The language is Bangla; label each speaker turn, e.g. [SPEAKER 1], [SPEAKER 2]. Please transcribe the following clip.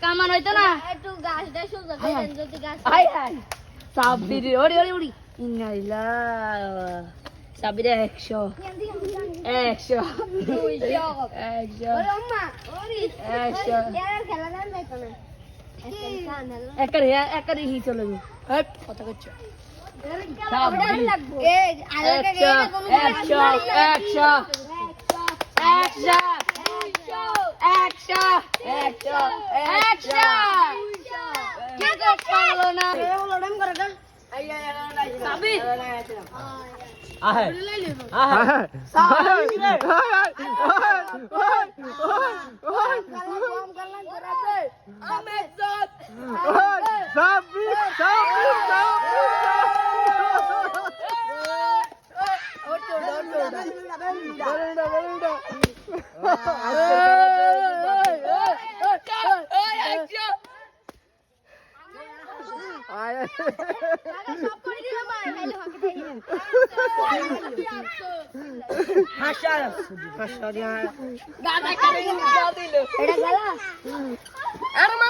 [SPEAKER 1] কামান হইতো না
[SPEAKER 2] একটু গাছ দে সোজা করে যদি গাছ
[SPEAKER 1] হাই হাই সাবির ওরে ওরে ওরে ইন্নালিল্লাহ সাবির 100 100
[SPEAKER 2] ওরে আম্মা ওরে
[SPEAKER 1] 100
[SPEAKER 2] এর খেলা দেন যাইতো না
[SPEAKER 1] একারে হি চলে গো হট কথা কচ্ছ
[SPEAKER 2] এই আলোকে গে
[SPEAKER 1] গাদা করে দিল এটা গলা